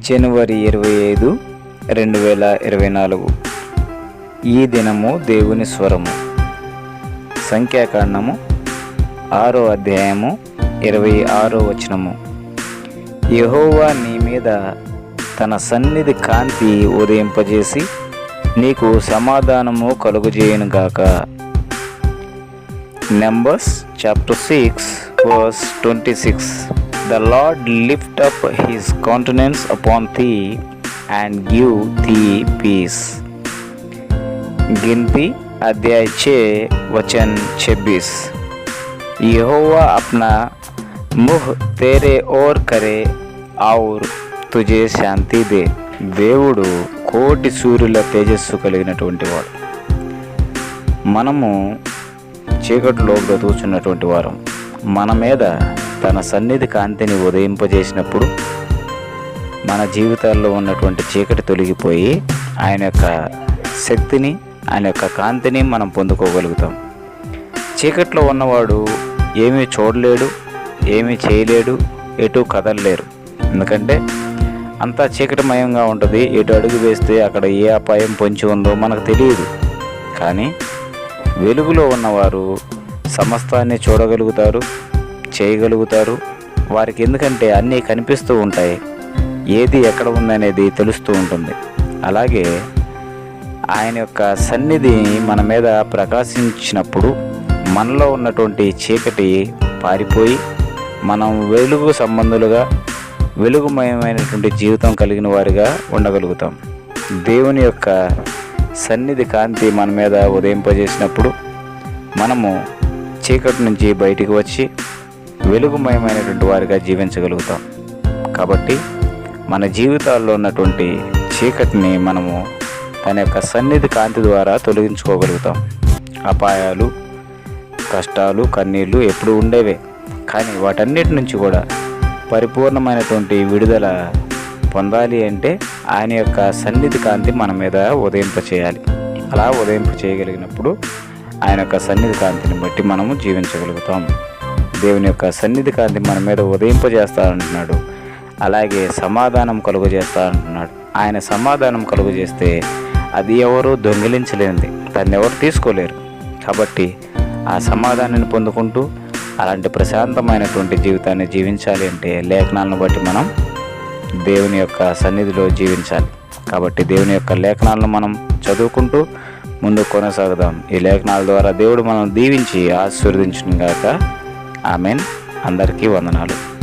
జనవరి 25, 2024. ఈ దినము దేవుని స్వరము. సంఖ్యాకాండము 6వ అధ్యాయము 26వ వచనము. యెహోవా నీ మీద తన సన్నిధి కాంతి ఉదయింపజేసి నీకు సమాధానము కలుగజేయునుగాక. Numbers chapter 6 verse 26. The Lord lift up his countenance upon thee and give thee peace. गिनती अध्याय 6 वचन 26. यहोवा अपना मुख तेरे ओर करे और तुझे శాంతి దే. దేవుడు కోటి సూర్యుల తేజస్సు కలిగినటువంటి వాడు. మనము చీకటిలో బ్రతుకుతున్నటువంటి వారం. మన మీద తన సన్నిధి కాంతిని ఉదయింపజేసినప్పుడు మన జీవితాల్లో ఉన్నటువంటి చీకటి తొలగిపోయి ఆయన యొక్క శక్తిని, ఆయన యొక్క కాంతిని మనం పొందుకోగలుగుతాం. చీకట్లో ఉన్నవాడు ఏమీ చూడలేడు, ఏమీ చేయలేడు, ఎటు కదలలేరు. ఎందుకంటే అంతా చీకటిమయంగా ఉంటుంది. ఎటు అడుగు వేస్తే అక్కడ ఏ అపాయం పొంచి ఉందో మనకు తెలియదు. కానీ వెలుగులో ఉన్నవారు సమస్తాన్ని చూడగలుగుతారు, చేయగలుగుతారు. వారికి ఎందుకంటే అన్నీ కనిపిస్తూ ఉంటాయి, ఏది ఎక్కడ ఉందనేది తెలుస్తూ ఉంటుంది. అలాగే ఆయన యొక్క సన్నిధి మన మీద ప్రకాశించినప్పుడు మనలో ఉన్నటువంటి చీకటి పారిపోయి మనం వెలుగు సంబంధులుగా, వెలుగుమయమైనటువంటి జీవితం కలిగిన వారిగా ఉండగలుగుతాం. దేవుని యొక్క సన్నిధి కాంతి మన మీద ఉదయింపజేసినప్పుడు మనము చీకటి నుంచి బయటికి వచ్చి వెలుగుమయమైనటువంటి వారిగా జీవించగలుగుతాం. కాబట్టి మన జీవితాల్లో ఉన్నటువంటి చీకటిని మనము తన యొక్క సన్నిధి కాంతి ద్వారా తొలగించుకోగలుగుతాం. అపాయాలు, కష్టాలు, కన్నీళ్ళు ఎప్పుడు ఉండేవే. కానీ వాటన్నిటి నుంచి కూడా పరిపూర్ణమైనటువంటి విడుదల పొందాలి అంటే ఆయన యొక్క సన్నిధి కాంతి మన మీద ఉదయింప చేయాలి. అలా ఉదయింప చేయగలిగినప్పుడు ఆయన యొక్క సన్నిధి కాంతిని బట్టి మనము జీవించగలుగుతాం. దేవుని యొక్క సన్నిధి కాంతి మన మీద ఉదయింపజేస్తానంటున్నాడు. అలాగే సమాధానం కలుగజేస్తానంటున్నాడు. ఆయన సమాధానం కలుగజేస్తే అది ఎవరు దొంగిలించలేనిది, దాన్ని ఎవరు తీసుకోలేరు. కాబట్టి ఆ సమాధానాన్ని పొందుకుంటూ అలాంటి ప్రశాంతమైనటువంటి జీవితాన్ని జీవించాలి అంటే లేఖనాలను బట్టి మనం దేవుని యొక్క సన్నిధిలో జీవించాలి. కాబట్టి దేవుని యొక్క లేఖనాలను మనం చదువుకుంటూ ముందు కొనసాగుదాం. ఈ లేఖనాల ద్వారా దేవుడు మనం దీవించి ఆశీర్వదించును గాక. ఆమెన్. అందరికీ వందనాలు.